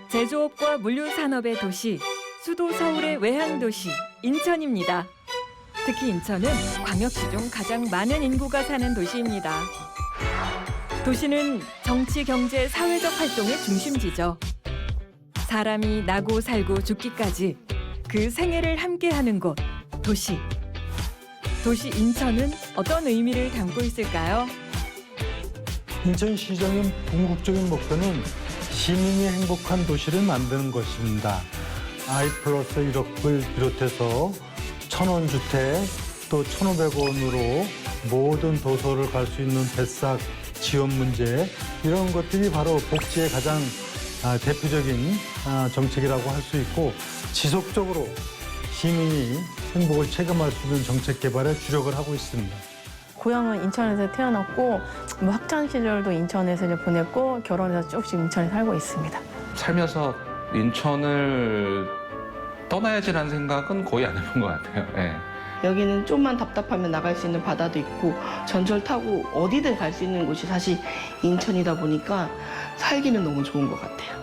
제조업과 물류산업의 도시, 수도 서울의 외항도시 인천입니다. 특히 인천은 광역시 중 가장 많은 인구가 사는 도시입니다. 도시는 정치, 경제, 사회적 활동의 중심지죠. 사람이 나고 살고 죽기까지 그 생애를 함께하는 곳, 도시. 도시 인천은 어떤 의미를 담고 있을까요? 인천시정의 궁극적인 목표는 시민이 행복한 도시를 만드는 것입니다. I+1억을 비롯해서 1,000원 주택 또 1,500원으로 모든 도서를 갈 수 있는 뱃삭 지원 문제, 이런 것들이 바로 복지의 가장 대표적인 정책이라고 할 수 있고, 지속적으로 시민이 행복을 체감할 수 있는 정책 개발에 주력을 하고 있습니다. 고향은 인천에서 태어났고 학창 시절도 인천에서 이제 보냈고 결혼해서 쭉씩 인천에 살고 있습니다. 살면서 인천을 떠나야지라는 생각은 거의 안 해본 것 같아요. 네. 여기는 좀만 답답하면 나갈 수 있는 바다도 있고 전철 타고 어디든 갈 수 있는 곳이 사실 인천이다 보니까 살기는 너무 좋은 것 같아요.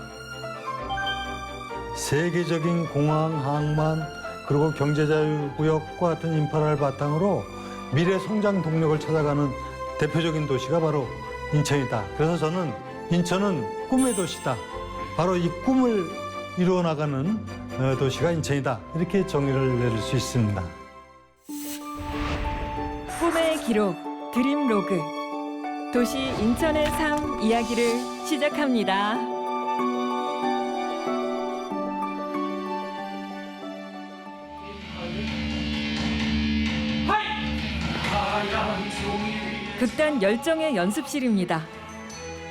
세계적인 공항, 항만, 그리고 경제자유구역과 같은 인프라를 바탕으로 미래 성장 동력을 찾아가는 대표적인 도시가 바로 인천이다. 그래서 저는 인천은 꿈의 도시다. 바로 이 꿈을 이루어 나가는 도시가 인천이다. 이렇게 정의를 내릴 수 있습니다. 꿈의 기록, 드림로그. 도시 인천의 삶 이야기를 시작합니다. 극단 열정의 연습실입니다.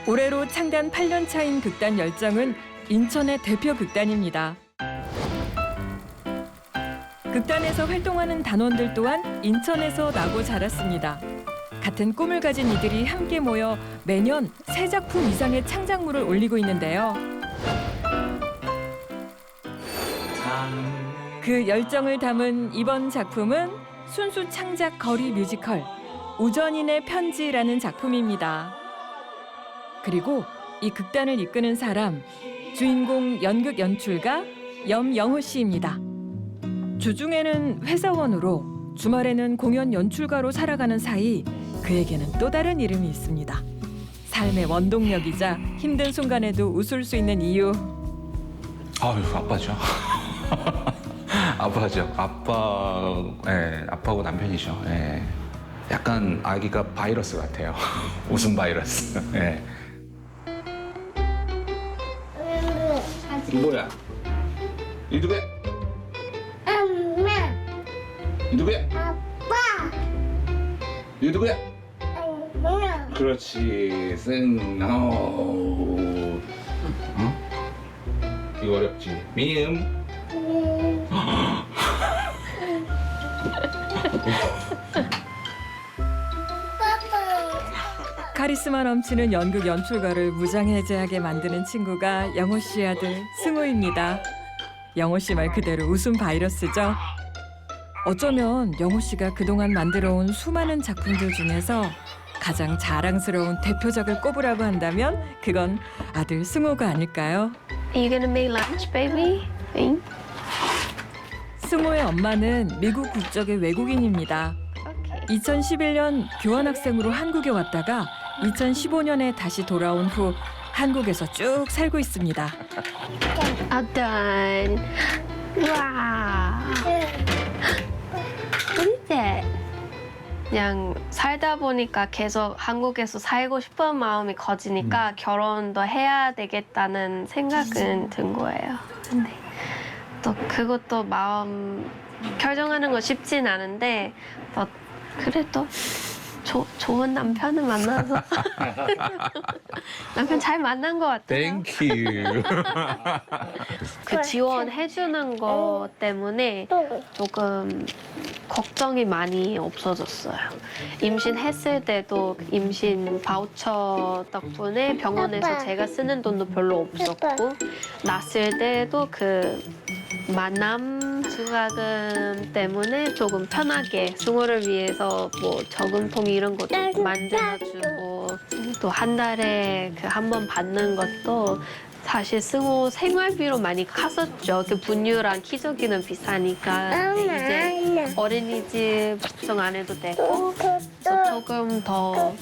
올해로 창단 8년 차인 극단 열정은 인천의 대표 극단입니다. 극단에서 활동하는 단원들 또한 인천에서 나고 자랐습니다. 같은 꿈을 가진 이들이 함께 모여 매년 3작품 이상의 창작물을 올리고 있는데요. 그 열정을 담은 이번 작품은 순수 창작 거리 뮤지컬 우전인의 편지라는 작품입니다. 그리고 이 극단을 이끄는 사람, 주인공 연극 연출가 염영호 씨입니다. 주중에는 회사원으로 주말에는 공연 연출가로 살아가는 사이 그에게는 또 다른 이름이 있습니다. 삶의 원동력이자 힘든 순간에도 웃을 수 있는 이유. 아유, 아빠죠. 아빠죠. 아빠하고 남편이죠. 예. 약간 아기가 바이러스 같아요. 웃음 바이러스. 예. 뭐야? 이두배? 엄마, 이두배? 아빠, 이두배? 엄마. 그렇지. 어? 이거 어렵지. 미음. 카리스마 넘치는 연극 연출가를 무장해제하게 만드는 친구가 영호 씨 아들 승우입니다. 영호 씨 말 그대로 웃음 바이러스죠. 어쩌면 영호 씨가 그동안 만들어온 수많은 작품들 중에서 가장 자랑스러운 대표작을 꼽으라고 한다면 그건 아들 승우가 아닐까요? Are you gonna make lunch, baby? 응? 승우의 엄마는 미국 국적의 외국인입니다. Okay. 2011년 교환학생으로 한국에 왔다가 2015년에 다시 돌아온 후 한국에서 쭉 살고 있습니다. All done. 와. What is that? 그냥 살다 보니까 계속 한국에서 살고 싶은 마음이 커지니까 결혼도 해야 되겠다는 생각은 든 거예요. 근데 또 그것도 마음 결정하는 거 쉽진 않은데 또 그래도 좋은 남편을 만나서 남편 잘 만난 것 같아요. 땡큐. 그 지원해주는 거 때문에 조금 걱정이 많이 없어졌어요. 임신했을 때도 임신 바우처 덕분에 병원에서 제가 쓰는 돈도 별로 없었고 낳았을 때도 그 만남 주가금 때문에 조금 편하게 승호를 위해서 뭐 저금통 이런 것도 만들어주고 또 한 달에 그 한 번 받는 것도 사실 승호 생활비로 많이 갔었죠. 그 분유랑 키조기는 비싸니까. 근데 이제 어린이집 걱정 안 해도 되고 그래서 조금 더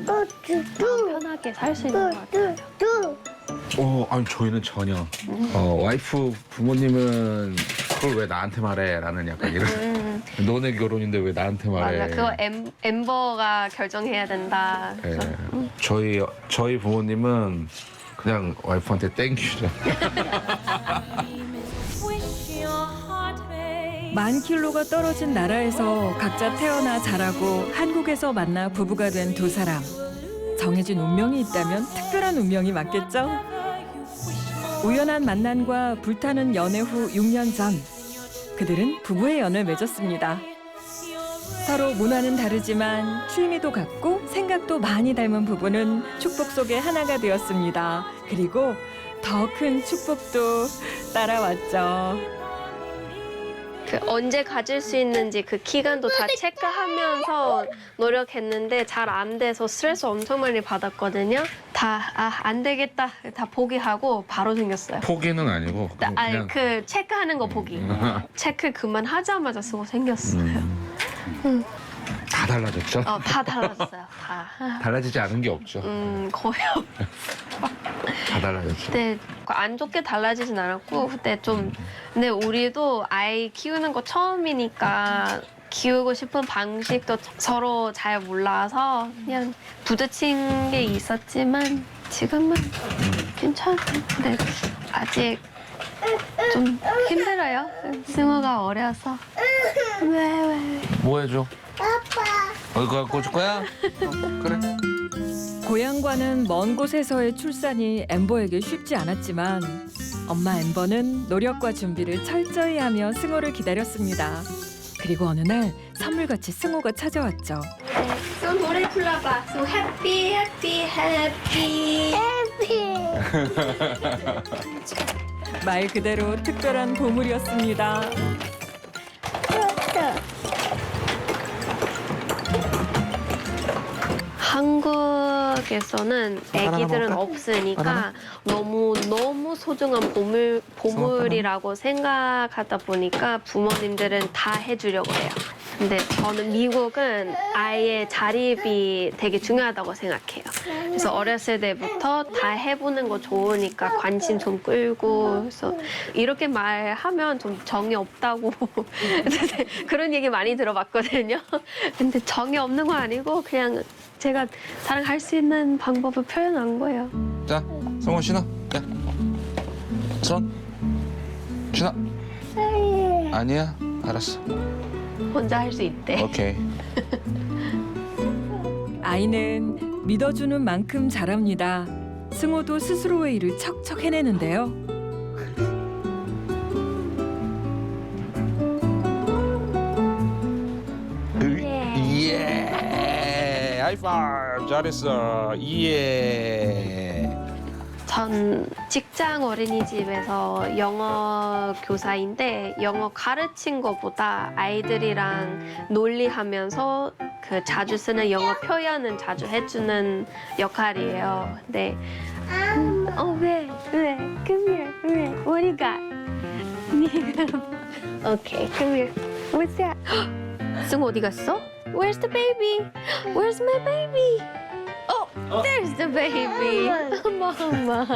마음 편하게 살 수 있는 것 같아요. 아니 저희는 전혀. 와이프 부모님은 그걸 왜 나한테 말해? 라는 약간 이런. 너네 결혼인데 왜 나한테 말해? 맞아, 그거 엠버가 결정해야 된다. 예. 그래서 저희 부모님은 그냥 와이프한테 땡큐죠. 만 킬로가 떨어진 나라에서 각자 태어나 자라고 한국에서 만나 부부가 된 두 사람. 정해진 운명이 있다면 특별한 운명이 맞겠죠? 우연한 만남과 불타는 연애 후 6년 전 그들은 부부의 연을 맺었습니다. 서로 문화는 다르지만 취미도 같고 생각도 많이 닮은 부부는 축복 속의 하나가 되었습니다. 그리고 더 큰 축복도 따라왔죠. 그 언제 가질 수 있는지 그 기간도 다 체크하면서 노력했는데 잘 안 돼서 스트레스 엄청 많이 받았거든요. 안 되겠다 다 포기하고 바로 생겼어요. 포기는 아니고 그냥 그 체크하는 거 포기. 체크 그만하자마자 쓰고 생겼어요. 다 달라졌죠? 다 달라졌어요. 다. 달라지지 않은 게 없죠. 거의 없. 다 달라졌죠. 그때 안 좋게 달라지진 않았고 그때 좀 근데 우리도 아이 키우는 거 처음이니까 키우고 싶은 방식도 서로 잘 몰라서 그냥 부딪힌 게 있었지만 지금은 괜찮아요. 근데 아직 좀 힘들어요. 승우가 어려서. 왜? 뭐 해줘? 이거 갖고 줄 거야? 그래. 고향과는 먼 곳에서의 출산이 엠버에게 쉽지 않았지만 엄마 엠버는 노력과 준비를 철저히 하며 승호를 기다렸습니다. 그리고 어느 날 선물같이 승호가 찾아왔죠. 승우 노래 불러봐. 승우 해피. 말 그대로 특별한 보물이었습니다. 한국에서는 아기들은 없으니까 너무 소중한 보물이라고 생각하다 보니까 부모님들은 다 해주려고 해요. 근데 저는 미국은 아이의 자립이 되게 중요하다고 생각해요. 그래서 어렸을 때부터 다 해보는 거 좋으니까 관심 좀 끌고 그래서 이렇게 말하면 좀 정이 없다고 그런 얘기 많이 들어봤거든요. 근데 정이 없는 건 아니고 그냥 제가 사랑할 수 있는 방법을 표현한 거예요. 자, 성원 신어. 야, 손. 신어. 아니야. 알았어. 혼자 할 수 있대. 오케이. 아이는 믿어주는 만큼 잘합니다. 승호도 스스로의 일을 척척 해내는데요. 예. 하이파이브. 잘했어. 예. 전 직장 어린이집에서 영어 교사인데 영어 가르친 것보다 아이들이랑 논리하면서 그 자주 쓰는 영어 표현은 자주 해주는 역할이에요. 근데 왜? Come here. 왜? What you got? Okay, come here. What's that? 승우 어디 갔어? Where's the baby? Where's my baby? Oh, there's the baby. 멍멍.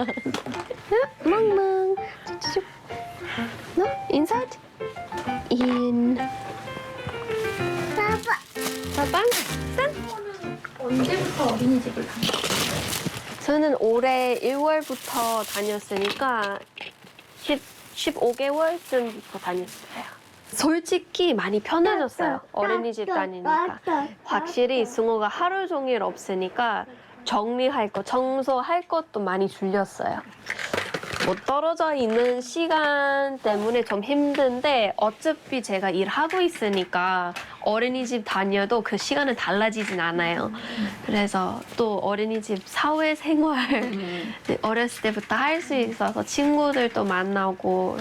멍멍. No, inside. In. 빠빵. 짠. 언제부터 어린이집을 다녔어요? 저는 올해 1월부터 다녔으니까 15개월쯤부터 다녔어요. 솔직히 많이 편해졌어요. 어린이집 다니니까. 확실히 승호가 하루 종일 없으니까 정리할 거, 청소할 것도 많이 줄였어요. 뭐 떨어져 있는 시간 때문에 좀 힘든데 어차피 제가 일하고 있으니까 어린이집 다녀도 그 시간은 달라지진 않아요. 그래서 또 어린이집 사회생활 어렸을 때부터 할 수 있어서 친구들도 만나고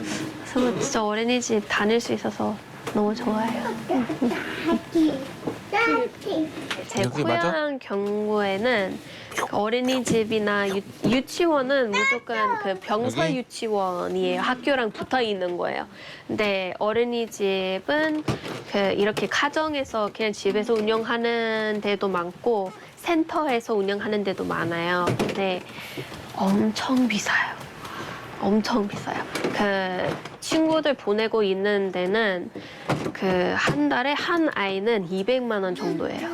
그래서 진짜 어린이집 다닐 수 있어서 너무 좋아요. 제 여기 맞아? 고향 경우에는 어린이집이나 유치원은 무조건 그 병설 여기? 유치원이에요. 학교랑 붙어 있는 거예요. 근데 어린이집은 그 이렇게 가정에서 그냥 집에서 운영하는 데도 많고 센터에서 운영하는 데도 많아요. 근데 엄청 비싸요. 엄청 비싸요. 그 친구들 보내고 있는 데는 그 한 달에 한 아이는 200만 원 정도예요.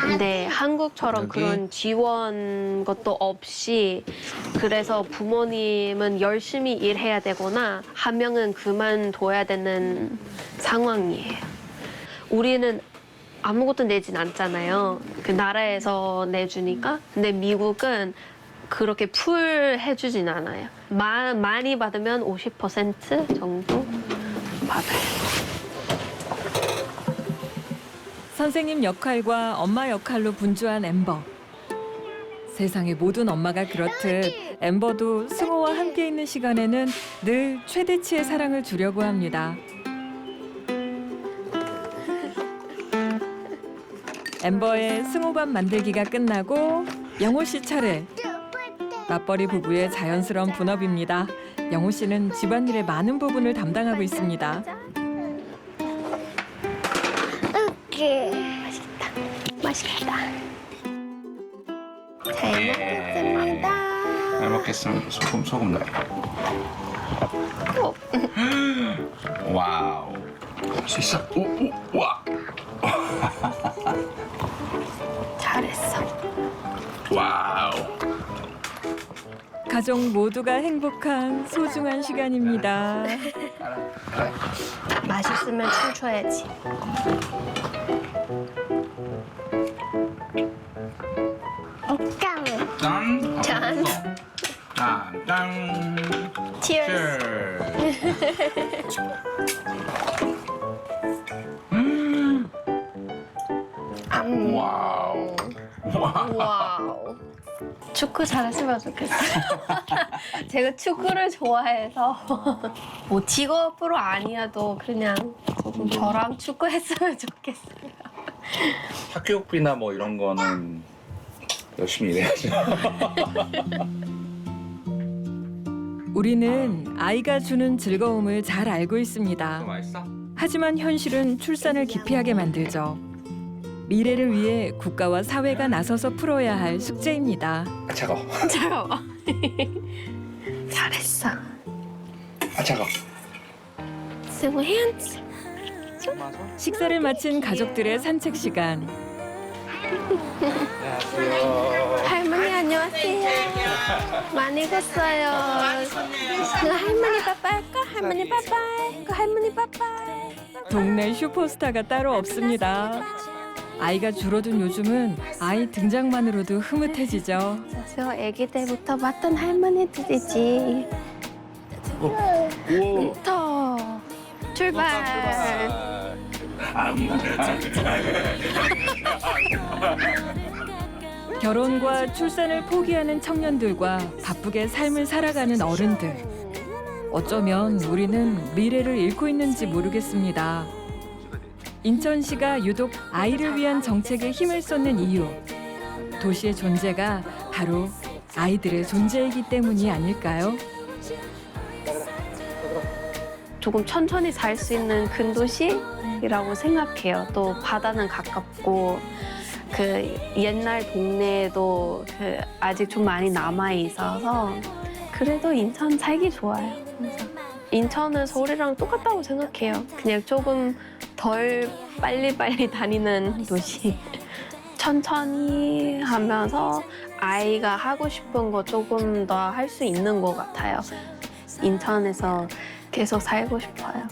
근데 한국처럼 여기? 그런 지원 것도 없이 그래서 부모님은 열심히 일해야 되거나 한 명은 그만둬야 되는 상황이에요. 우리는 아무것도 내진 않잖아요. 그 나라에서 내주니까. 근데 미국은 그렇게 풀 해주진 않아요. 많이 받으면 50% 정도 받아요. 선생님 역할과 엄마 역할로 분주한 엠버. 세상의 모든 엄마가 그렇듯 엠버도 승호와 함께 있는 시간에는 늘 최대치의 사랑을 주려고 합니다. 엠버의 승호밥 만들기가 끝나고 영호 씨 차례. 맞벌이 부부의 자연스러운 분업입니다. 영호 씨는 집안일의 많은 부분을 담당하고 있습니다. 맛있겠다. 잘 먹겠습니다. 소금 넣어요. 와우. 할 수 있어? 와. 잘했어. 와우. 가족 모두가 행복한 소중한 시간입니다. 맛있으면 춤춰야지. 짠. 짠. 짠. Cheers. 와우. 와우. 축구 잘했으면 좋겠어요. 제가 축구를 좋아해서 뭐 직업으로 아니어도 그냥 조금 저랑 축구했으면 좋겠어요. 학교비나 뭐 이런 거는 열심히 일해야죠. 우리는 아이가 주는 즐거움을 잘 알고 있습니다. 맛있어? 하지만 현실은 출산을 기피하게 만들죠. 미래를 위해 국가와 사회가 나서서 풀어야 할 숙제입니다. 아 차가워. 잠깐만. 잘했어. 아 차가워. Silver hands. 식사를 마친 가족들의 산책 시간. 안녕하세요. 할머니 안녕하세요. 많이 컸어요. 할머니 빠빠할까? 할머니 빠빠이. 할머니 빠빠이. 동네 슈퍼스타가 따로 없습니다. 아이가 줄어든 요즘은 아이 등장만으로도 흐뭇해지죠. 저 아기 때부터 봤던 할머니들이지. 부터 출발. 결혼과 출산을 포기하는 청년들과 바쁘게 삶을 살아가는 어른들. 어쩌면 우리는 미래를 잃고 있는지 모르겠습니다. 인천시가 유독 아이를 위한 정책에 힘을 쏟는 이유. 도시의 존재가 바로 아이들의 존재이기 때문이 아닐까요? 조금 천천히 살 수 있는 근도시라고 생각해요. 또 바다는 가깝고 그 옛날 동네에도 그 아직 좀 많이 남아 있어서 그래도 인천 살기 좋아요. 그래서 인천은 서울이랑 똑같다고 생각해요. 그냥 조금 덜 빨리빨리 다니는 도시. 천천히 하면서 아이가 하고 싶은 거 조금 더 할 수 있는 것 같아요. 인천에서 계속 살고 싶어요.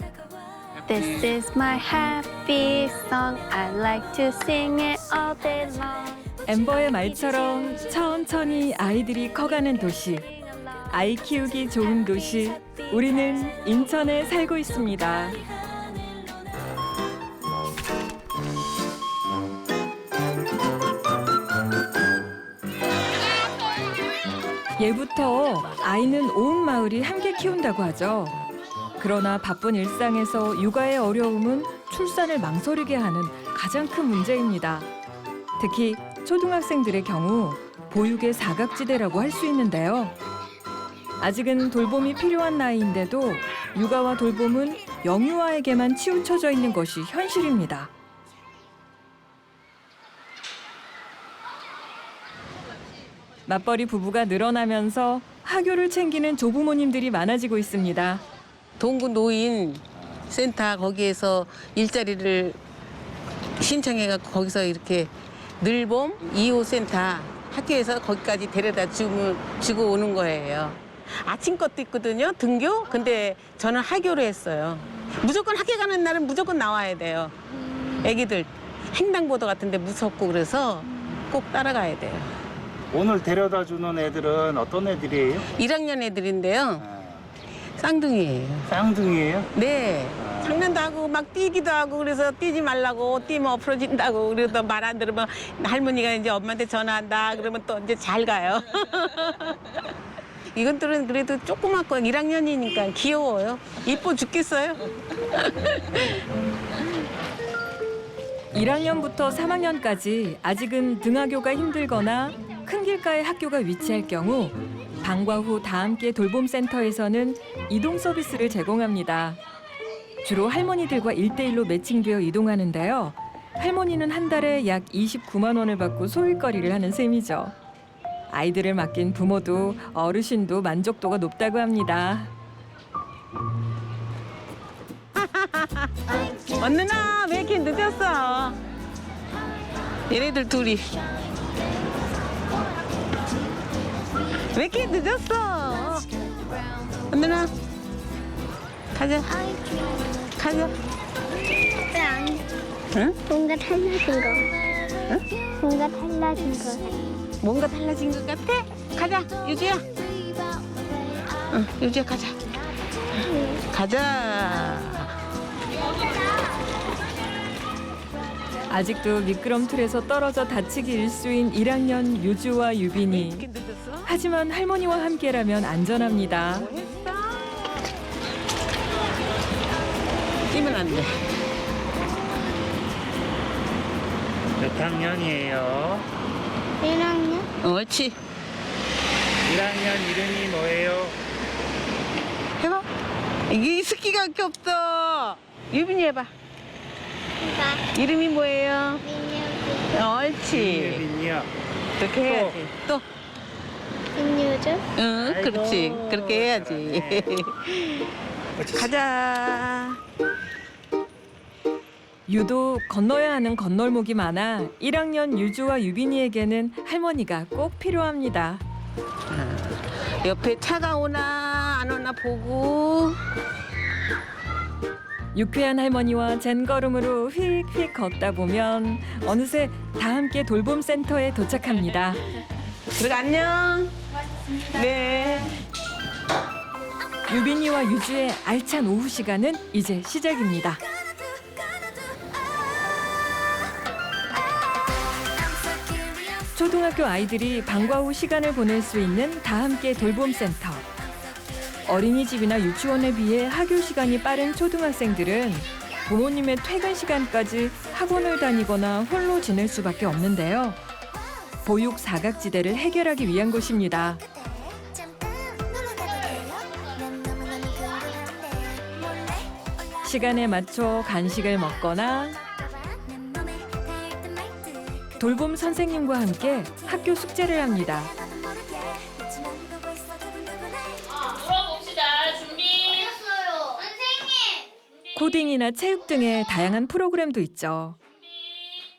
This is my happy song. I like to sing it all day long. 엠버의 말처럼 천천히 아이들이 커가는 도시. 아이 키우기 좋은 도시. 우리는 인천에 살고 있습니다. 예부터 아이는 온 마을이 함께 키운다고 하죠. 그러나 바쁜 일상에서 육아의 어려움은 출산을 망설이게 하는 가장 큰 문제입니다. 특히 초등학생들의 경우 보육의 사각지대라고 할 수 있는데요. 아직은 돌봄이 필요한 나이인데도 육아와 돌봄은 영유아에게만 치우쳐져 있는 것이 현실입니다. 맞벌이 부부가 늘어나면서 학교를 챙기는 조부모님들이 많아지고 있습니다. 동구 노인 센터 거기에서 일자리를 신청해갖고 거기서 이렇게 늘봄 2호 센터 학교에서 거기까지 데려다 주고 오는 거예요. 아침 것도 있거든요, 등교. 근데 저는 하교로 했어요. 무조건 학교 가는 날은 무조건 나와야 돼요. 애기들 횡단보도 같은데 무섭고 그래서 꼭 따라가야 돼요. 오늘 데려다 주는 애들은 어떤 애들이에요? 1학년 애들인데요. 쌍둥이에요. 쌍둥이에요? 네. 장난도 하고 막 뛰기도 하고 그래서 뛰지 말라고 뛰면 엎어진다고 그래도 말 안 들으면 할머니가 이제 엄마한테 전화한다 그러면 또 이제 잘 가요. 이것들은 그래도 조그맣고 1학년이니까 귀여워요. 이뻐 죽겠어요. 1학년부터 3학년까지 아직은 등하교가 힘들거나 큰 길가에 학교가 위치할 경우 방과 후 다함께 돌봄센터에서는 이동 서비스를 제공합니다. 주로 할머니들과 1대1로 매칭되어 이동하는데요. 할머니는 한 달에 약 29만 원을 받고 소일거리를 하는 셈이죠. 아이들을 맡긴 부모도 어르신도 만족도가 높다고 합니다. 언누나 왜 이렇게 늦었어? 얘네들 둘이 왜 이렇게 늦었어? 언누나 가자. 가자. 응? 뭔가 달라진 거. 응? 뭔가 달라진 거. 뭔가 달라진 것 같아? 가자, 유주야. 응, 유주야 가자. 가자. 아직도 미끄럼틀에서 떨어져 다치기 일수인 1학년 유주와 유빈이. 이렇게 늦었어? 하지만 할머니와 함께라면 안전합니다. 뭐 했어? 뛰면 안 돼. 몇 학년이에요? 1학년? 옳지. 1학년 이름이 뭐예요? 해봐. 이게 스키가 게 없어. 유빈이 해봐. 이름이 뭐예요? 옳지. 유빈이요. 그렇게 해야지. 또. 김유주? 응, 그렇지. 아이고, 그렇게 해야지. 가자. 유독 건너야 하는 건널목이 많아 1학년 유주와 유빈이에게는 할머니가 꼭 필요합니다. 옆에 차가 오나 안 오나 보고. 유쾌한 할머니와 젠걸음으로 휙휙 걷다 보면 어느새 다 함께 돌봄센터에 도착합니다. 들어가 안녕. 네. 유빈이와 유주의 알찬 오후 시간은 이제 시작입니다. 초등학교 아이들이 방과 후 시간을 보낼 수 있는 다 함께 돌봄센터. 어린이집이나 유치원에 비해 학교 시간이 빠른 초등학생들은 부모님의 퇴근 시간까지 학원을 다니거나 홀로 지낼 수밖에 없는데요. 보육 사각지대를 해결하기 위한 곳입니다. 시간에 맞춰 간식을 먹거나 돌봄 선생님과 함께 학교 숙제를 합니다. 놀아봅시다. 준비. 코딩이나 체육 등의 다양한 프로그램도 있죠.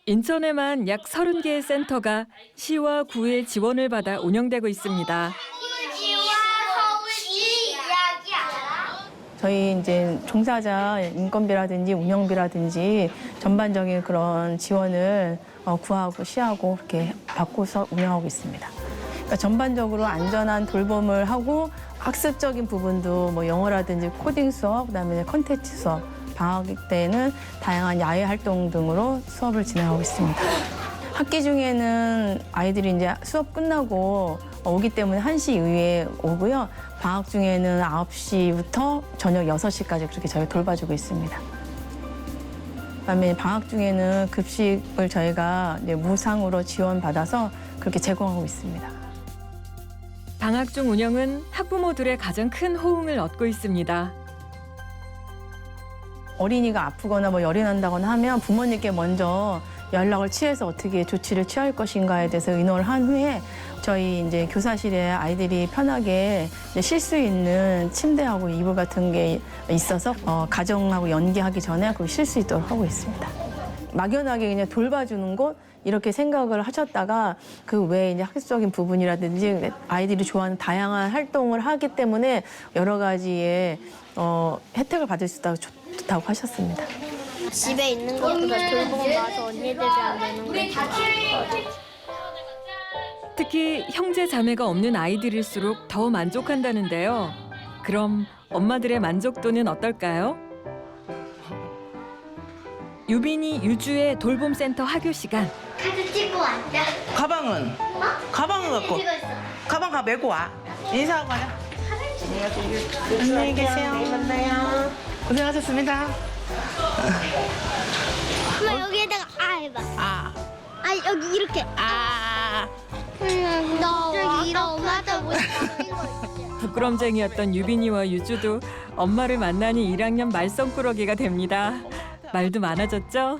인천에만 약 30개의 센터가 시와 구의 지원을 받아 운영되고 있습니다. 저희 이제 종사자 인건비라든지 운영비라든지 전반적인 그런 지원을 구하고 시하고 이렇게 받고서 운영하고 있습니다. 그러니까 전반적으로 안전한 돌봄을 하고 학습적인 부분도 뭐 영어라든지 코딩 수업, 그다음에 콘텐츠 수업, 방학 때는 다양한 야외 활동 등으로 수업을 진행하고 있습니다. 학기 중에는 아이들이 이제 수업 끝나고 오기 때문에 1시 이후에 오고요. 방학 중에는 9시부터 저녁 6시까지 그렇게 저희 돌봐주고 있습니다. 그다음에 방학 중에는 급식을 저희가 이제 무상으로 지원받아서 그렇게 제공하고 있습니다. 방학 중 운영은 학부모들의 가장 큰 호응을 얻고 있습니다. 어린이가 아프거나 뭐 열이 난다거나 하면 부모님께 먼저 연락을 취해서 어떻게 조치를 취할 것인가에 대해서 의논을 한 후에 저희 이제 교사실에 아이들이 편하게 이제 쉴 수 있는 침대하고 이불 같은 게 있어서 가정하고 연계하기 전에 거기 쉴 수 있도록 하고 있습니다. 막연하게 그냥 돌봐주는 곳 이렇게 생각을 하셨다가 그 외에 이제 학습적인 부분이라든지 아이들이 좋아하는 다양한 활동을 하기 때문에 여러 가지의 혜택을 받을 수 있다고 좋다고 하셨습니다. 집에 있는 것보다 돌보고 나서 언니들이랑 노는 게 좋아. 특히 형제 자매가 없는 아이들일수록 더 만족한다는데요. 그럼 엄마들의 만족도는 어떨까요? 유빈이 유주의 돌봄센터 하교 시간. 카드 찍고 왔다. 가방은? 가방을 갖고. 찍어 있어. 가방 가 메고 와. 인사하고 가자. 안녕히 계세요. 만나요. 고생하셨습니다. 엄마 여기에다가 해봐. 아. 여기 이렇게. 너 저기 이런 엄마한테 뭐 부끄럼쟁이였던 유빈이와 유주도 엄마를 만나니 1학년 말썽꾸러기가 됩니다. 말도 많아졌죠?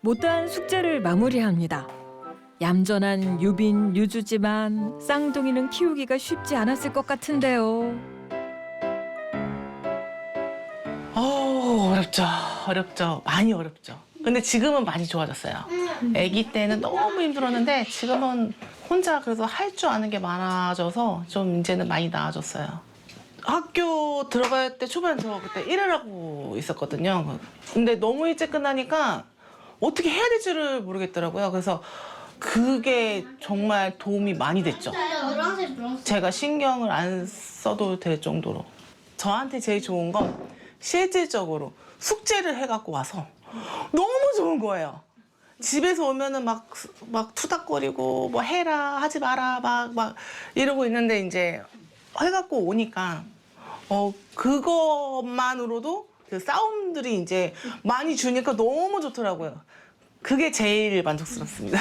못다한 숙제를 마무리합니다. 얌전한 유빈, 유주지만 쌍둥이는 키우기가 쉽지 않았을 것 같은데요. 어렵죠. 많이 어렵죠. 근데 지금은 많이 좋아졌어요. 아기 때는 너무 힘들었는데 지금은 혼자 그래서 할 줄 아는 게 많아져서 좀 이제는 많이 나아졌어요. 학교 들어갈 때 초반에 저 그때 일을 하고 있었거든요. 근데 너무 일찍 끝나니까 어떻게 해야 될지를 모르겠더라고요. 그래서 그게 정말 도움이 많이 됐죠. 제가 신경을 안 써도 될 정도로. 저한테 제일 좋은 건 실질적으로 숙제를 해갖고 와서 너무 좋은 거예요. 집에서 오면은 막 투닥거리고 뭐 해라 하지 마라 막 이러고 있는데 이제 해갖고 오니까 그것만으로도 그 싸움들이 이제 많이 주니까 너무 좋더라고요. 그게 제일 만족스럽습니다.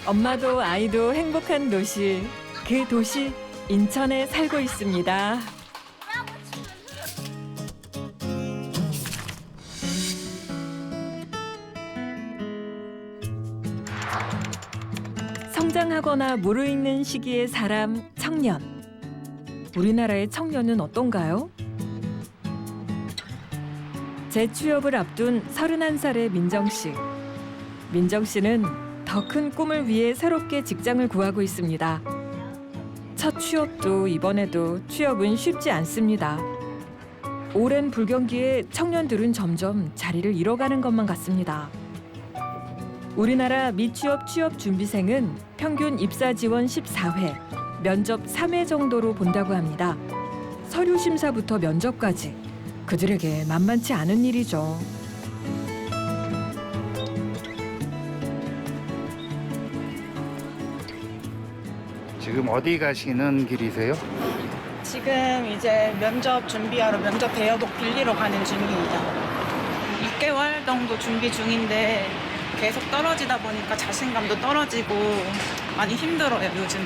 엄마도 아이도 행복한 도시, 그 도시 인천에 살고 있습니다. 성장하거나 무르익는 시기의 사람, 청년. 우리나라의 청년은 어떤가요? 재취업을 앞둔 31살의 민정 씨. 민정 씨는 더 큰 꿈을 위해 새롭게 직장을 구하고 있습니다. 첫 취업도 이번에도 취업은 쉽지 않습니다. 오랜 불경기에 청년들은 점점 자리를 잃어가는 것만 같습니다. 우리나라 미취업 취업 준비생은 평균 입사 지원 14회, 면접 3회 정도로 본다고 합니다. 서류 심사부터 면접까지 그들에게 만만치 않은 일이죠. 지금 어디 가시는 길이세요? 지금 이제 면접 준비하러 면접 대여독 빌리러 가는 중입니다. 6개월 정도 준비 중인데 계속 떨어지다 보니까 자신감도 떨어지고 많이 힘들어요, 요즘.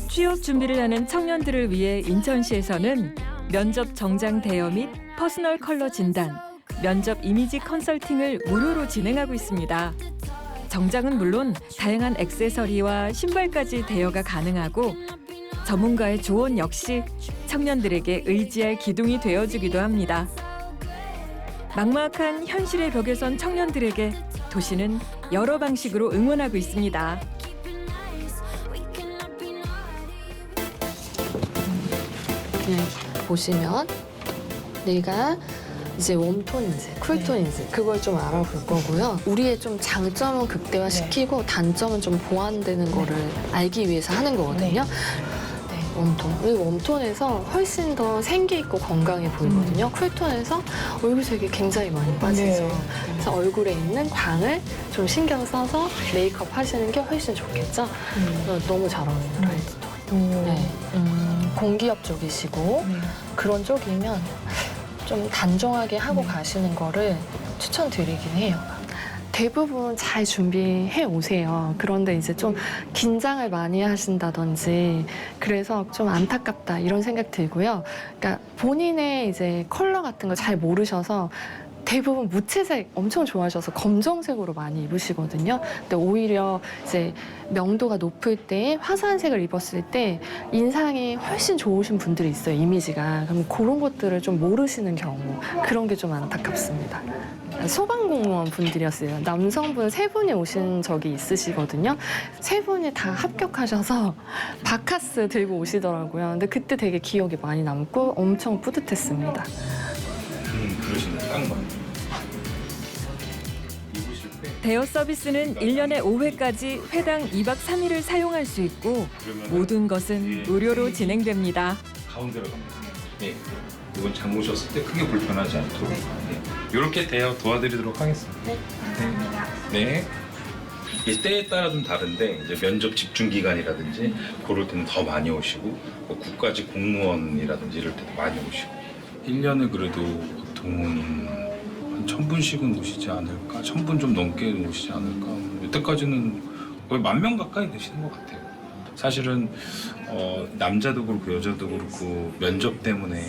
취업 준비를 하는 청년들을 위해 인천시에서는 면접 정장 대여 및 퍼스널 컬러 진단, 면접 이미지 컨설팅을 무료로 진행하고 있습니다. 정장은 물론 다양한 액세서리와 신발까지 대여가 가능하고 전문가의 조언 역시 청년들에게 의지할 기둥이 되어주기도 합니다. 막막한 현실의 벽에 선 청년들에게 도시는 여러 방식으로 응원하고 있습니다. 이렇게 보시면 내가 이제 웜톤인지 쿨톤인지 그걸 좀 알아볼 거고요. 우리의 좀 장점은 극대화시키고 단점은 좀 보완되는 거를 알기 위해서 하는 거거든요. 웜톤. 이 웜톤에서 훨씬 더 생기 있고 건강해 보이거든요. 쿨톤에서 얼굴색이 굉장히 많이 빠지죠. 그래서 얼굴에 있는 광을 좀 신경 써서 메이크업 하시는 게 훨씬 좋겠죠. 너무 잘 어울리는 라이트톤. 네. 공기업 쪽이시고 그런 쪽이면 좀 단정하게 하고 가시는 거를 추천드리긴 해요. 대부분 잘 준비해 오세요. 그런데 이제 좀 긴장을 많이 하신다든지 그래서 좀 안타깝다 이런 생각 들고요. 그러니까 본인의 이제 컬러 같은 걸 잘 모르셔서 대부분 무채색 엄청 좋아하셔서 검정색으로 많이 입으시거든요. 근데 오히려 이제 명도가 높을 때 화사한 색을 입었을 때 인상이 훨씬 좋으신 분들이 있어요, 이미지가. 그럼 그런 것들을 좀 모르시는 경우, 그런 게 좀 안타깝습니다. 소방공무원 분들이었어요. 남성분 3분이 오신 적이 있으시거든요. 3분이 다 합격하셔서 바카스 들고 오시더라고요. 근데 그때 되게 기억이 많이 남고 엄청 뿌듯했습니다. 그러시네. 딱 맞네. 대여 서비스는 1년에 5회까지 회당 2박 3일을 사용할 수 있고 모든 것은 무료로 진행됩니다. 가운데로 갑니다. 네. 이건 잠그셨을 때 크게 불편하지 않도록 이렇게 대여 도와드리도록 하겠습니다. 네. 네. 이 때에 따라 좀 다른데 이제 면접 집중 기간이라든지 그럴 때는 더 많이 오시고 뭐 국가직 공무원이라든지 이럴 때도 많이 오시고 1년에 그래도 보통은 한 1000분씩은 오시지 않을까? 1000분 좀 넘게 오시지 않을까? 여태까지는 거의 10,000명 가까이 되시는 것 같아요. 사실은 남자도 그렇고 여자도 그렇고 면접 때문에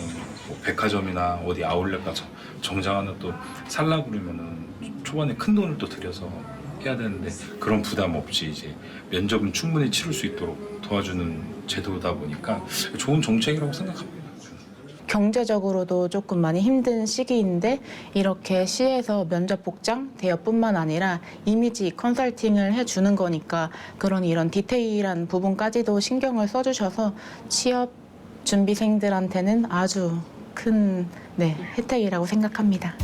뭐 백화점이나 어디 아울렛 가서 정장 하나 또 살라 그러면은 초반에 큰 돈을 또 들여서 해야 되는데 그런 부담 없이 이제 면접은 충분히 치를 수 있도록 도와주는 제도다 보니까 좋은 정책이라고 생각합니다. 경제적으로도 조금 많이 힘든 시기인데 이렇게 시에서 면접 복장 대여뿐만 아니라 이미지 컨설팅을 해주는 거니까 그런 이런 디테일한 부분까지도 신경을 써주셔서 취업 준비생들한테는 아주 큰 혜택이라고 생각합니다.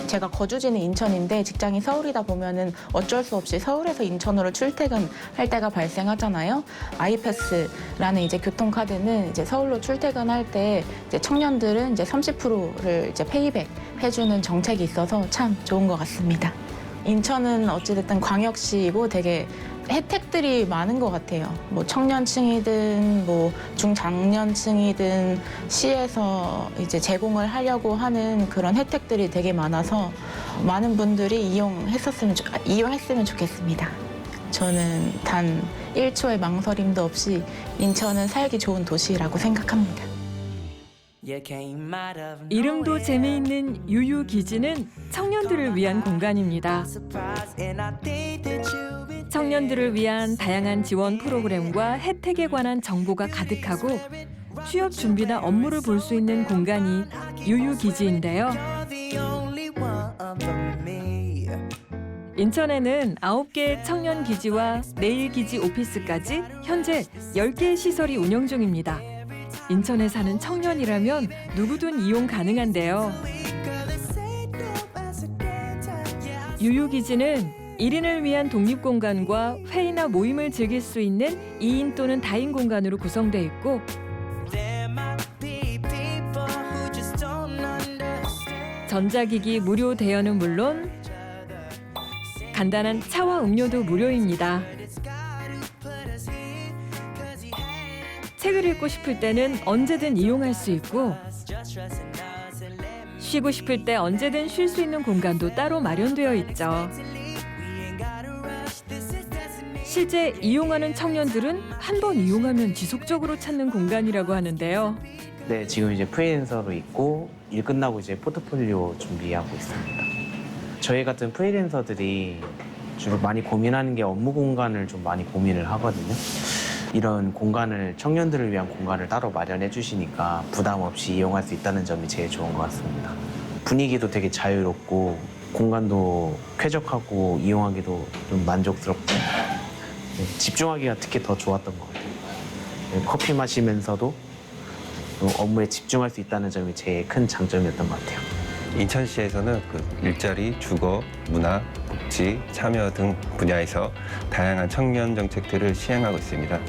제가 거주지는 인천인데 직장이 서울이다 보면은 어쩔 수 없이 서울에서 인천으로 출퇴근할 때가 발생하잖아요. 아이패스라는 이제 교통카드는 이제 서울로 출퇴근할 때 이제 청년들은 이제 30%를 이제 페이백 해주는 정책이 있어서 참 좋은 것 같습니다. 인천은 어찌됐든 광역시이고 되게 혜택들이 많은 것 같아요. 뭐 청년층이든 뭐 중장년층이든 시에서 이제 제공을 하려고 하는 그런 혜택들이 되게 많아서 많은 분들이 이용했으면 좋겠습니다. 저는 단 1초의 망설임도 없이 인천은 살기 좋은 도시라고 생각합니다. 이름도 재미있는 유유기지는 청년들을 위한 공간입니다. 청년들을 위한 다양한 지원 프로그램과 혜택에 관한 정보가 가득하고 취업 준비나 업무를 볼 수 있는 공간이 유유기지인데요. 인천에는 9개의 청년기지와 내일기지 오피스까지 현재 10개의 시설이 운영 중입니다. 인천에 사는 청년이라면 누구든 이용 가능한데요. 유유기지는 1인을 위한 독립공간과 회의나 모임을 즐길 수 있는 2인 또는 다인 공간으로 구성되어 있고 전자기기 무료 대여는 물론 간단한 차와 음료도 무료입니다. 책을 읽고 싶을 때는 언제든 이용할 수 있고 쉬고 싶을 때 언제든 쉴 수 있는 공간도 따로 마련되어 있죠. 실제 이용하는 청년들은 한 번 이용하면 지속적으로 찾는 공간이라고 하는데요. 네, 지금 이제 프리랜서로 있고 일 끝나고 이제 포트폴리오 준비하고 있습니다. 저희 같은 프리랜서들이 주로 많이 고민하는 게 업무 공간을 좀 많이 고민을 하거든요. 이런 공간을 청년들을 위한 공간을 따로 마련해 주시니까 부담 없이 이용할 수 있다는 점이 제일 좋은 것 같습니다. 분위기도 되게 자유롭고 공간도 쾌적하고 이용하기도 좀 만족스럽고 집중하기가 특히 더 좋았던 것 같아요. 커피 마시면서도 업무에 집중할 수 있다는 점이 제일 큰 장점이었던 것 같아요. 인천시에서는 그 일자리, 주거, 문화, 복지, 참여 등 분야에서 다양한 청년 정책들을 시행하고 있습니다.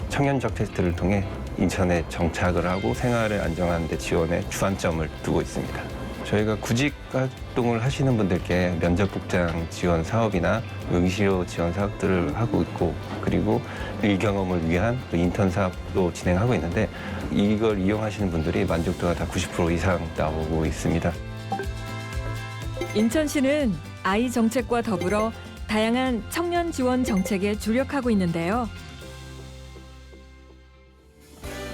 청년 정책들을 통해 인천에 정착을 하고 생활을 안정하는 데 지원에 주안점을 두고 있습니다. 저희가 구직 활동을 하시는 분들께 면접 복장 지원 사업이나 응시료 지원 사업들을 하고 있고, 그리고 일 경험을 위한 인턴 사업도 진행하고 있는데, 이걸 이용하시는 분들이 만족도가 다 90% 이상 나오고 있습니다. 인천시는 아이 정책과 더불어 다양한 청년 지원 정책에 주력하고 있는데요.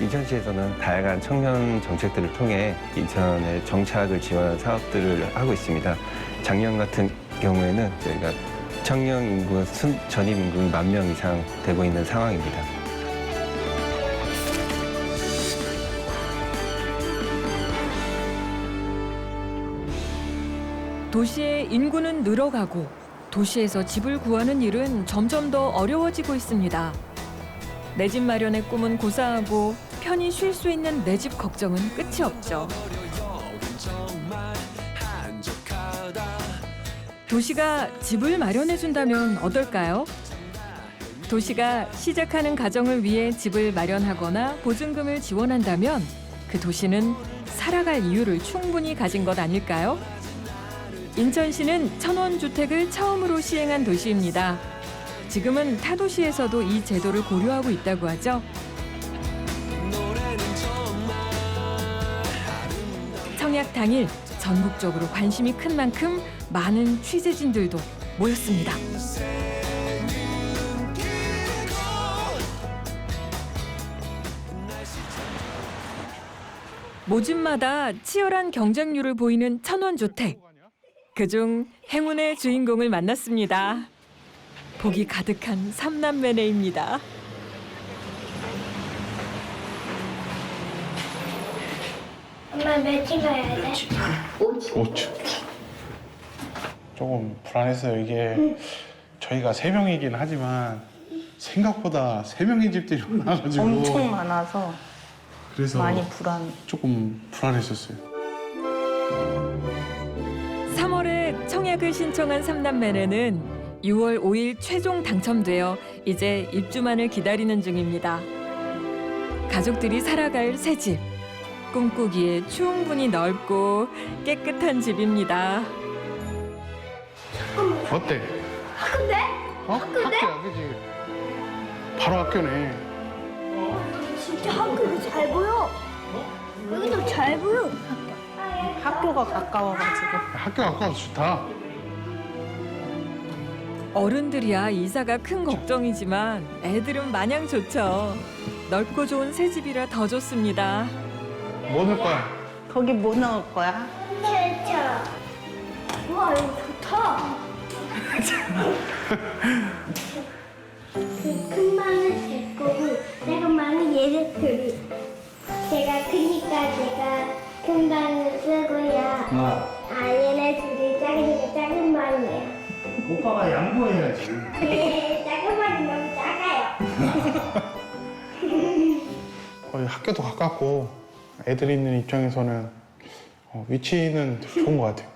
인천시에서는 다양한 청년 정책들을 통해 인천의 정착을 지원하는 사업들을 하고 있습니다. 작년 같은 경우에는 저희가 청년 인구 전입 인구가 10,000명 이상 되고 있는 상황입니다. 도시의 인구는 늘어가고 도시에서 집을 구하는 일은 점점 더 어려워지고 있습니다. 내 집 마련의 꿈은 고사하고 편히 쉴 수 있는 내 집 걱정은 끝이 없죠. 도시가 집을 마련해준다면 어떨까요? 도시가 시작하는 가정을 위해 집을 마련하거나 보증금을 지원한다면 그 도시는 살아갈 이유를 충분히 가진 것 아닐까요? 인천시는 천원주택을 처음으로 시행한 도시입니다. 지금은 타 도시에서도 이 제도를 고려하고 있다고 하죠. 청약 당일 전국적으로 관심이 큰 만큼 많은 취재진들도 모였습니다. 모집마다 치열한 경쟁률을 보이는 천원주택. 그중 행운의 주인공을 만났습니다. 복이 가득한 삼남매네입니다. 엄마 몇 찍어야 돼? 5층. 조금 불안했어요. 이게 저희가 3명이긴 하지만 생각보다 3명의 집들이 많아가지고 엄청 많아서 그래서 많이 불안. 조금 불안했었어요. 3월에 청약을 신청한 삼남매는 6월 5일 최종 당첨되어 이제 입주만을 기다리는 중입니다. 가족들이 살아갈 새 집. 꿈꾸기에 충분히 넓고 깨끗한 집입니다. 어때? 학교인데? 어? 학교야, 그지? 바로 학교네. 진짜 학교도 잘 보여. 여기도 잘 보여. 학교가 가까워가지고. 학교 가까워서 좋다. 어른들이야 이사가 큰 걱정이지만 애들은 마냥 좋죠. 넓고 좋은 새 집이라 더 좋습니다. 뭐 넣을 거야? 거기 뭐 넣을 거야? 펼쳐. 우와 이거 좋다. 그 큰 방은 제 거고 작은 방은 얘네 둘이. 제가 크니까 제가 큰 방을 쓰고요. 얘네 둘이 작으니까 작은 방이에요. 오빠가 양보해야지. 작은 방이 너무 작아요. 거의 학교도 가깝고 애들 있는 입장에서는 위치는 좋은 것 같아요.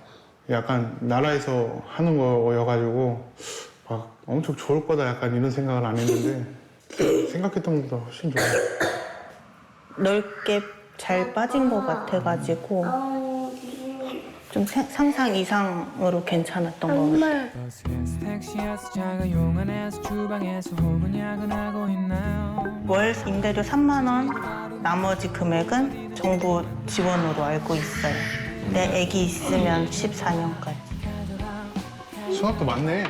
약간 나라에서 하는 거여가지고 막 엄청 좋을 거다 약간 이런 생각을 안 했는데 생각했던 것보다 훨씬 좋아요. 넓게 잘 빠진 것 같아가지고 좀 상상 이상으로 괜찮았던 것 같아요. 월 임대료 3만 원, 나머지 금액은 정부 지원으로 알고 있어요. 내 아기 있으면 14년까지. 수학도 많네.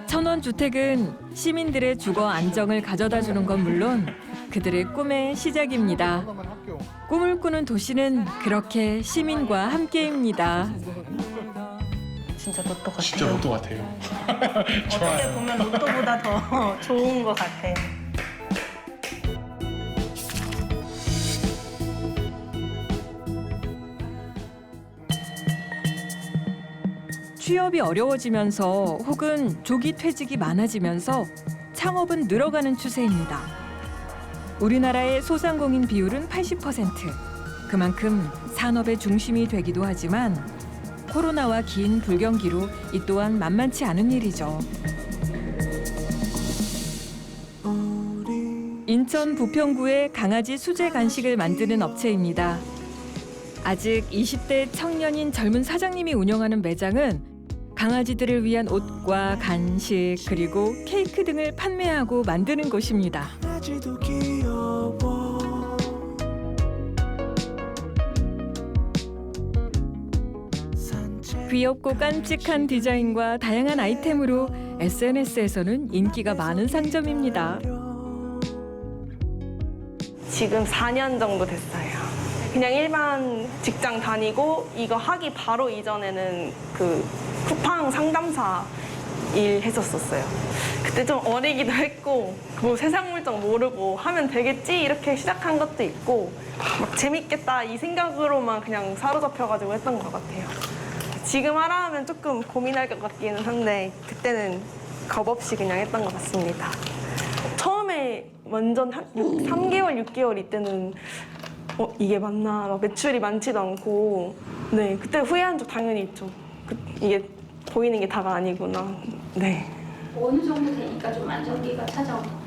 천원주택은 시민들의 주거 안정을 가져다주는 건 물론 그들의 꿈의 시작입니다. 꿈을 꾸는 도시는 그렇게 시민과 함께입니다. 진짜 로또 같아요. 진짜 로또 같아요. 어떻게 보면 로또보다 더 좋은 것 같아요. 취업이 어려워지면서 혹은 조기 퇴직이 많아지면서 창업은 늘어가는 추세입니다. 우리나라의 소상공인 비율은 80%. 그만큼 산업의 중심이 되기도 하지만 코로나와 긴 불경기로 이 또한 만만치 않은 일이죠. 인천 부평구의 강아지 수제 간식을 만드는 업체입니다. 아직 20대 청년인 젊은 사장님이 운영하는 매장은 강아지들을 위한 옷과 간식 그리고 케이크 등을 판매하고 만드는 곳입니다. 귀엽고 깜찍한 디자인과 다양한 아이템으로 SNS에서는 인기가 많은 상점입니다. 지금 4년 정도 됐어요. 그냥 일반 직장 다니고 이거 하기 바로 이전에는 그 쿠팡 상담사 일 했었어요. 그때 좀 어리기도 했고 뭐 세상 물정 모르고 하면 되겠지 이렇게 시작한 것도 있고 막 재밌겠다 이 생각으로만 그냥 사로잡혀가지고 했던 것 같아요. 지금 하라 하면 조금 고민할 것 같기는 한데 그때는 겁 없이 그냥 했던 것 같습니다. 처음에 완전 3개월, 6개월 이때는 이게 맞나 막 매출이 많지도 않고 네 그때 후회한 적 당연히 있죠. 이게 보이는 게 다가 아니구나. 네. 어느 정도 되니까 좀 안정기가 찾아오는 건가요?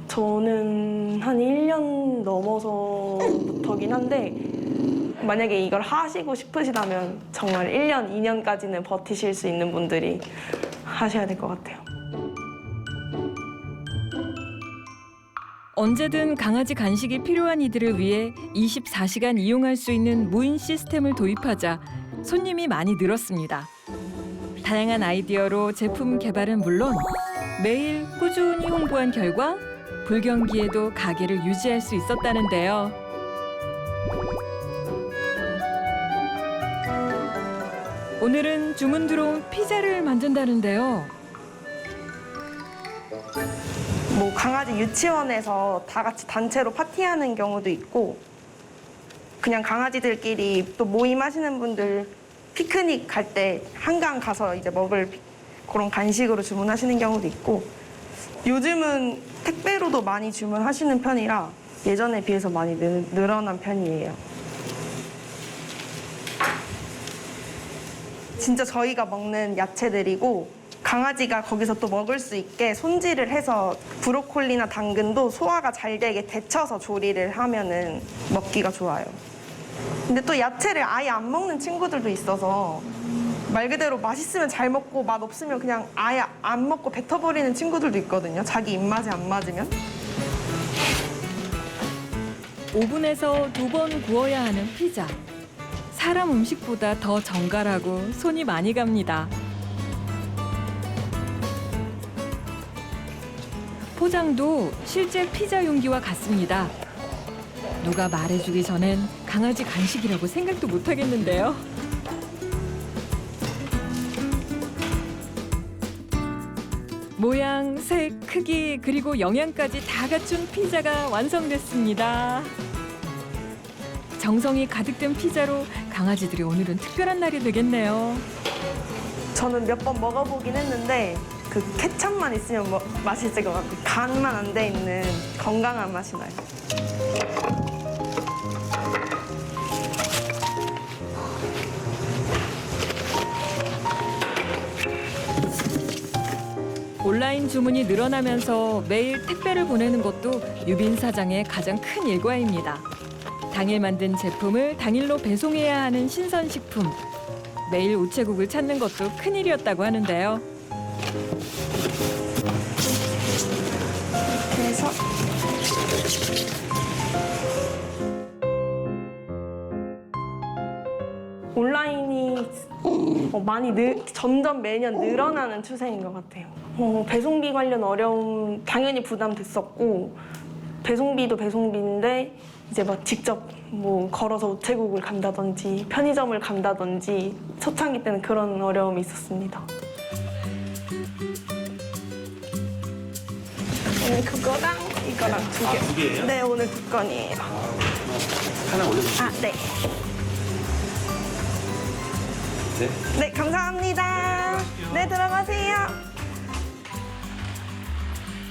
저는 한 1년 넘어서부터긴 한데 만약에 이걸 하시고 싶으시다면 정말 1년, 2년까지는 버티실 수 있는 분들이 하셔야 될 것 같아요. 언제든 강아지 간식이 필요한 이들을 위해 24시간 이용할 수 있는 무인 시스템을 도입하자 손님이 많이 늘었습니다. 다양한 아이디어로 제품 개발은 물론 매일 꾸준히 홍보한 결과 불경기에도 가게를 유지할 수 있었다는데요. 오늘은 주문 들어온 피자를 만든다는데요. 뭐 강아지 유치원에서 다 같이 단체로 파티하는 경우도 있고 그냥 강아지들끼리 또 모임하시는 분들 피크닉 갈 때 한강 가서 이제 먹을 그런 간식으로 주문하시는 경우도 있고 요즘은 택배로도 많이 주문하시는 편이라 예전에 비해서 많이 늘어난 편이에요. 진짜 저희가 먹는 야채들이고 강아지가 거기서 또 먹을 수 있게 손질을 해서 브로콜리나 당근도 소화가 잘 되게 데쳐서 조리를 하면은 먹기가 좋아요. 근데 또 야채를 아예 안 먹는 친구들도 있어서 말 그대로 맛있으면 잘 먹고 맛 없으면 그냥 아예 안 먹고 뱉어버리는 친구들도 있거든요. 자기 입맛에 안 맞으면. 오븐에서 2번 구워야 하는 피자. 사람 음식보다 더 정갈하고 손이 많이 갑니다. 포장도 실제 피자 용기와 같습니다. 누가 말해주기 전엔 강아지 간식이라고 생각도 못 하겠는데요. 모양, 색, 크기 그리고 영양까지 다 갖춘 피자가 완성됐습니다. 정성이 가득 든 피자로 강아지들이 오늘은 특별한 날이 되겠네요. 저는 몇 번 먹어보긴 했는데 그 케첩만 있으면 맛있을 것 같고 간만 안 돼 있는 건강한 맛이 나요. 온라인 주문이 늘어나면서 매일 택배를 보내는 것도 유빈 사장의 가장 큰 일과입니다. 당일 만든 제품을 당일로 배송해야 하는 신선식품. 매일 우체국을 찾는 것도 큰일이었다고 하는데요. 그래서 온라인이 많이 점점 매년 늘어나는 추세인 것 같아요. 배송비 관련 어려움 당연히 부담됐었고 배송비도 배송비인데 이제 막 직접 뭐 걸어서 우체국을 간다든지 편의점을 간다든지 초창기 때는 그런 어려움이 있었습니다. 오늘 그거랑 이거랑 두 개. 두 개예요? 네, 오늘 두 건이에요. 하나 올려주세요. 네. 네. 네, 감사합니다. 네, 들어가세요.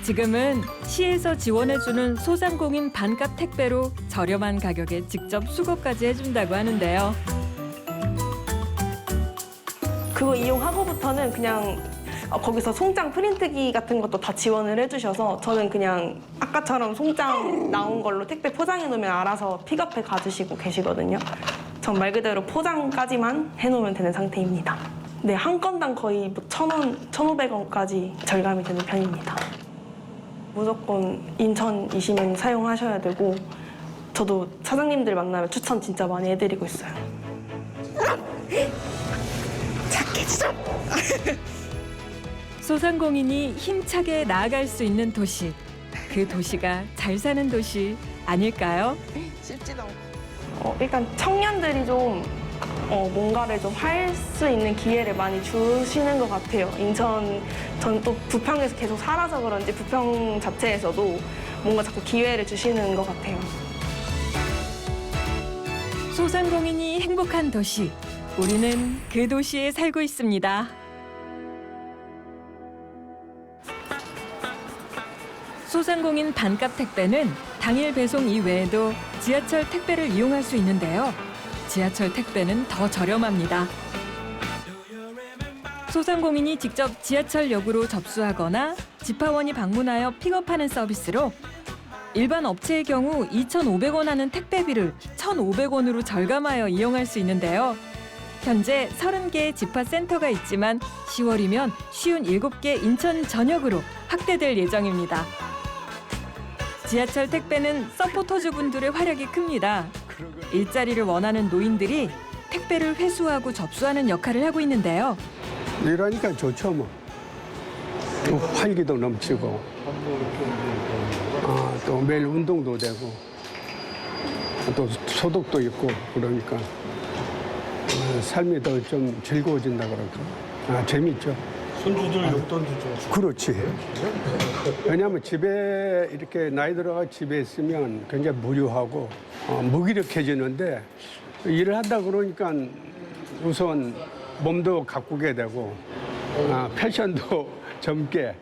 지금은 시에서 지원해주는 소상공인 반값 택배로 저렴한 가격에 직접 수거까지 해준다고 하는데요. 그거 이용하고부터는 그냥 거기서 송장 프린트기 같은 것도 다 지원을 해주셔서 저는 그냥 아까처럼 송장 나온 걸로 택배 포장해 놓으면 알아서 픽업해 가주시고 계시거든요. 전 말 그대로 포장까지만 해놓으면 되는 상태입니다. 네, 한 건당 거의 뭐 1,000원, 1,500원까지 절감이 되는 편입니다. 무조건 인천이시면 사용하셔야 되고 저도 사장님들 만나면 추천 진짜 많이 해드리고 있어요. 소상공인이 힘차게 나아갈 수 있는 도시. 그 도시가 잘 사는 도시 아닐까요? 쉽지도 않고. 일단 청년들이 좀 뭔가를 좀 할 수 있는 기회를 많이 주시는 것 같아요. 인천, 전 또 부평에서 계속 살아서 그런지 부평 자체에서도 뭔가 자꾸 기회를 주시는 것 같아요. 소상공인이 행복한 도시. 우리는 그 도시에 살고 있습니다. 소상공인 반값 택배는 당일 배송 이외에도 지하철 택배를 이용할 수 있는데요. 지하철 택배는 더 저렴합니다. 소상공인이 직접 지하철역으로 접수하거나 집하원이 방문하여 픽업하는 서비스로 일반 업체의 경우 2,500원 하는 택배비를 1,500원으로 절감하여 이용할 수 있는데요. 현재 30개의 집화센터가 있지만 10월이면 57개 인천 전역으로 확대될 예정입니다. 지하철 택배는 서포터즈분들의 활약이 큽니다. 일자리를 원하는 노인들이 택배를 회수하고 접수하는 역할을 하고 있는데요. 일하니까 좋죠 뭐. 또 활기도 넘치고 또 매일 운동도 되고 또 소득도 있고 그러니까 삶이 더 좀 즐거워진다 그럴까. 재밌죠. 손주들 용돈도 좀. 그렇지. 왜냐하면 집에 이렇게 나이 들어가 집에 있으면 굉장히 무료하고 무기력해지는데 일을 한다 그러니까 우선 몸도 가꾸게 되고 패션도 젊게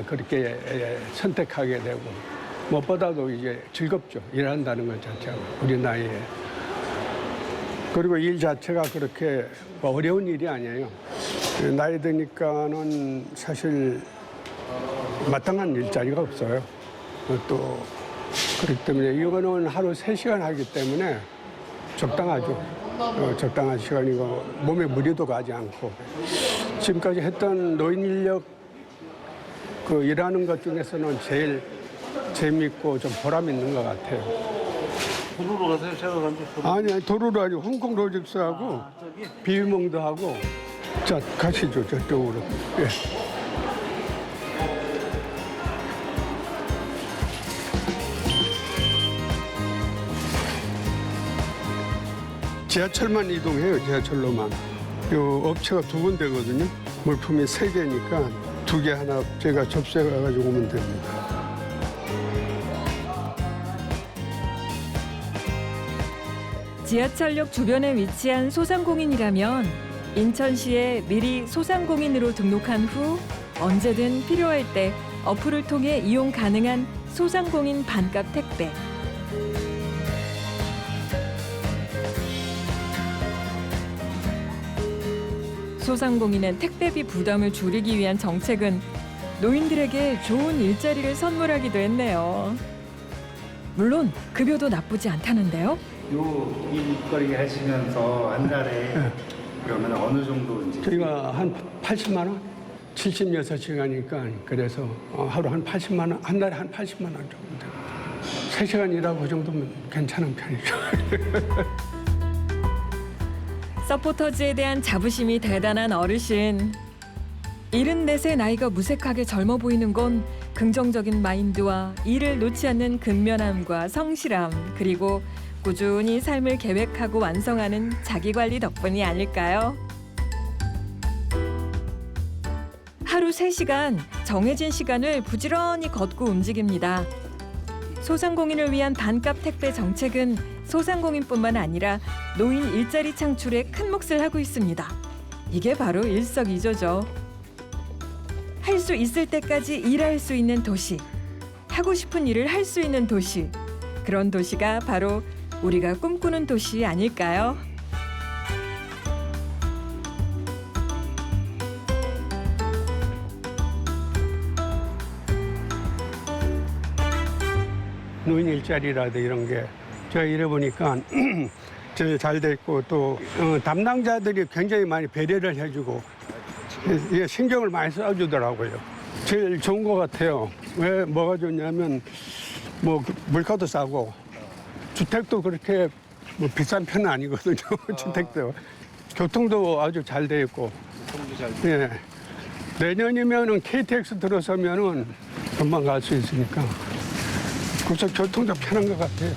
그렇게 선택하게 되고 무엇보다도 이제 즐겁죠. 일한다는 것 자체가 우리 나이에. 그리고 일 자체가 그렇게 어려운 일이 아니에요. 나이 드니까는 사실 마땅한 일자리가 없어요. 또 그렇기 때문에 이거는 하루 3시간 하기 때문에 적당하죠. 적당한 시간이고 몸에 무리도 가지 않고 지금까지 했던 노인 인력 그 일하는 것 중에서는 제일 재밌고 좀 보람 있는 것 같아요. 도로로 가세요? 제가 간지. 아니 도로로 아니고 홍콩 로직스하고 비비몽도 하고. 자 가시죠 저쪽으로. 예. 지하철만 이동해요. 지하철로만. 요 업체가 2군데거든요. 물품이 3개니까 2개 하나 제가 접수해가지고 오면 됩니다. 지하철역 주변에 위치한 소상공인이라면 인천시에 미리 소상공인으로 등록한 후 언제든 필요할 때 어플을 통해 이용 가능한 소상공인 반값 택배. 소상공인의 택배비 부담을 줄이기 위한 정책은 노인들에게 좋은 일자리를 선물하기도 했네요. 물론 급여도 나쁘지 않다는데요. 요 일거리 하시면서 한 달에 그러면 어느 정도 이제 저희가 한 80만 원? 76시간이니까 그래서 하루 한 80만 원, 한 달에 한 80만 원 정도 돼요. 3시간 일하고 그 정도면 괜찮은 편이죠. 서포터즈에 대한 자부심이 대단한 어르신. 74세 나이가 무색하게 젊어 보이는 건 긍정적인 마인드와 일을 놓지 않는 근면함과 성실함, 그리고 꾸준히 삶을 계획하고 완성하는 자기관리 덕분이 아닐까요? 하루 3시간 정해진 시간을 부지런히 걷고 움직입니다. 소상공인을 위한 반값 택배 정책은 소상공인뿐만 아니라 노인 일자리 창출에 큰 몫을 하고 있습니다. 이게 바로 일석이조죠. 할 수 있을 때까지 일할 수 있는 도시, 하고 싶은 일을 할 수 있는 도시, 그런 도시가 바로 우리가 꿈꾸는 도시 아닐까요? 노인 일자리라도 이런 게 제가 일해보니까 잘 됐고 또 담당자들이 굉장히 많이 배려를 해주고 신경을 많이 써주더라고요. 제일 좋은 것 같아요. 왜 뭐가 좋냐면 뭐 물가도 싸고 주택도 그렇게 뭐 비싼 편은 아니거든요. 주택도 교통도 아주 잘 돼 있고. 예. 내년이면은 KTX 들어서면은 금방 갈 수 있으니까 그래서 교통도 편한 것 같아요.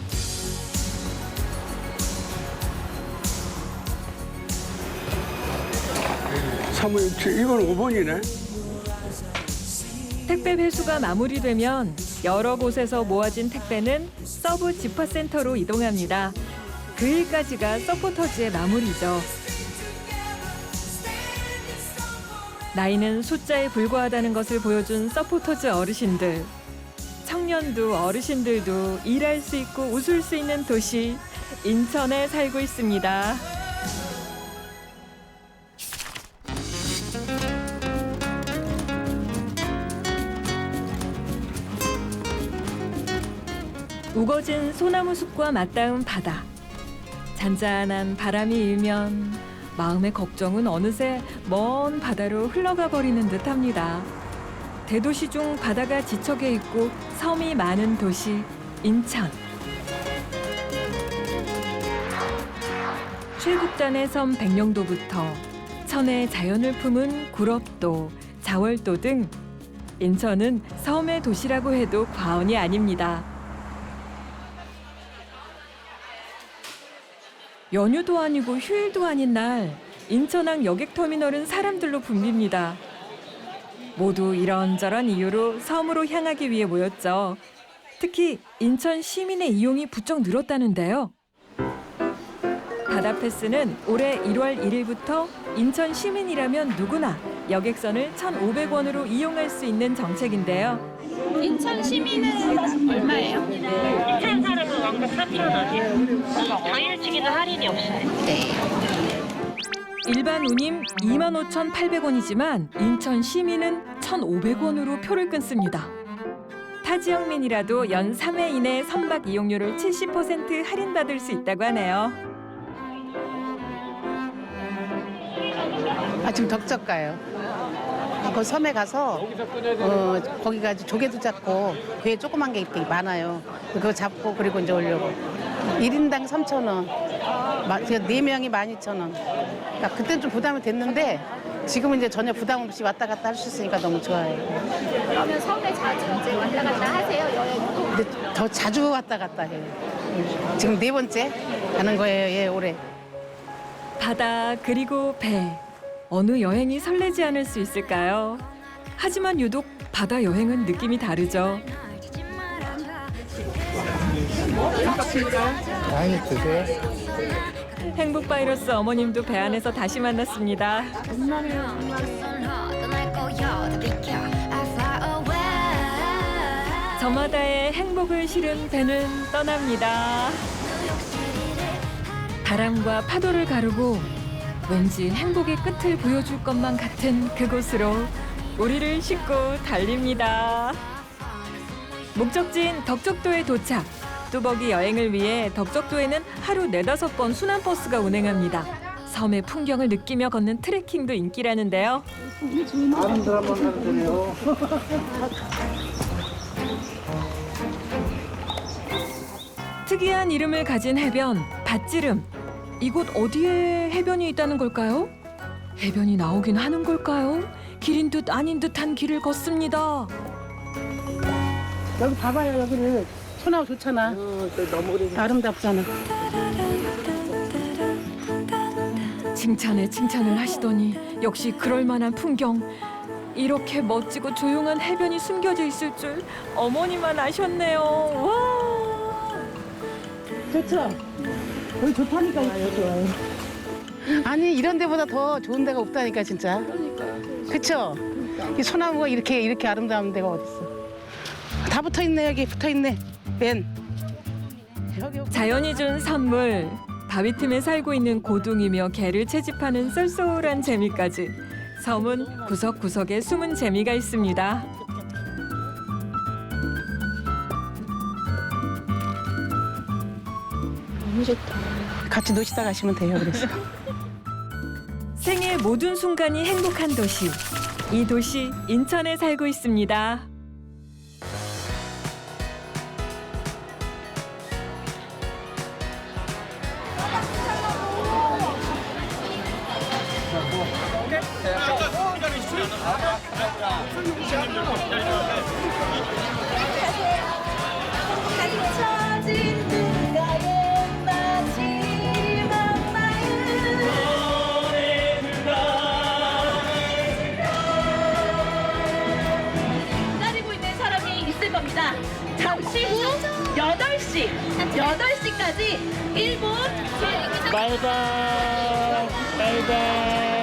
이건 5번이네. 택배 배수가 마무리되면 여러 곳에서 모아진 택배는 서브 지퍼센터로 이동합니다. 그 일까지가 서포터즈의 마무리죠. 나이는 숫자에 불과하다는 것을 보여준 서포터즈 어르신들. 청년도 어르신들도 일할 수 있고 웃을 수 있는 도시, 인천에 살고 있습니다. 우거진 소나무 숲과 맞닿은 바다. 잔잔한 바람이 일면 마음의 걱정은 어느새 먼 바다로 흘러가 버리는 듯합니다. 대도시 중 바다가 지척에 있고 섬이 많은 도시 인천. 최북단의 섬 백령도부터 천의 자연을 품은 구럽도, 자월도 등 인천은 섬의 도시라고 해도 과언이 아닙니다. 연휴도 아니고 휴일도 아닌 날 인천항 여객터미널은 사람들로 붐빕니다. 모두 이런저런 이유로 섬으로 향하기 위해 모였죠. 특히 인천 시민의 이용이 부쩍 늘었다는데요. 바다 패스는 올해 1월 1일부터 인천 시민이라면 누구나 여객선을 1,500원으로 이용할 수 있는 정책인데요. 인천 시민은 얼마예요? 인천 사람은 왕복 4,000원이에요. 당일치기는 할인이 없어요. 네. 일반 운임 25,800원이지만 인천 시민은 1,500원으로 표를 끊습니다. 타 지역민이라도 연 3회 이내 선박 이용료를 70% 할인받을 수 있다고 하네요. 지금 덕적 가요. 그 섬에 가서 거기가 조개도 잡고 배 조그만 게 많아요. 그거 잡고 그리고 이제 오려고. 1인당 3,000원. 4명이 12,000원. 그러니까 그때는 좀 부담이 됐는데 지금은 이제 전혀 부담 없이 왔다 갔다 할 수 있으니까 너무 좋아요. 그러면 섬에 자주 이제 왔다 갔다 하세요, 여행으로? 근데 더 자주 왔다 갔다 해요. 지금 4번째 가는 거예요, 예, 올해. 바다 그리고 배. 어느 여행이 설레지 않을 수 있을까요? 하지만 유독 바다 여행은 느낌이 다르죠. 많이 드세요. 행복 바이러스 어머님도 배 안에서 다시 만났습니다. 저마다의 행복을 실은 배는 떠납니다. 바람과 파도를 가르고 왠지 행복의 끝을 보여줄 것만 같은 그곳으로 우리를 싣고 달립니다. 목적지인 덕적도에 도착. 뚜벅이 여행을 위해 덕적도에는 하루 4-5번 순환버스가 운행합니다. 섬의 풍경을 느끼며 걷는 트레킹도 인기라는데요. 아름들 한번 가주세요. 특이한 이름을 가진 해변, 밭지름. 이곳 어디에 해변이 있다는 걸까요? 해변이 나오긴 하는 걸까요? 길인 듯 아닌 듯한 길을 걷습니다. 여기 봐봐요, 여기를. 소나무 좋잖아. 너무 아름답잖아. 칭찬에 칭찬을 하시더니 역시 그럴 만한 풍경. 이렇게 멋지고 조용한 해변이 숨겨져 있을 줄 어머니만 아셨네요. 와! 좋죠? 여기 좋다니까. 여기 좋아요. 아니 이런 데보다 더 좋은 데가 없다니까 진짜. 그러니까요. 그쵸? 이 소나무가 이렇게 아름다운 데가 어딨어. 다 붙어있네, 여기 붙어있네. 맨. 자연이 준 선물. 바위 틈에 살고 있는 고둥이며 개를 채집하는 쏠쏠한 재미까지. 섬은 구석구석에 숨은 재미가 있습니다. 너무 좋다. 같이 노시다 가시면 돼요, 그래서. 생의 모든 순간이 행복한 도시. 이 도시 인천에 살고 있습니다. 기다리고 있는 사람이 있을 겁니다. 잠시 후 8시까지 1분. 바이바이. 바이바이.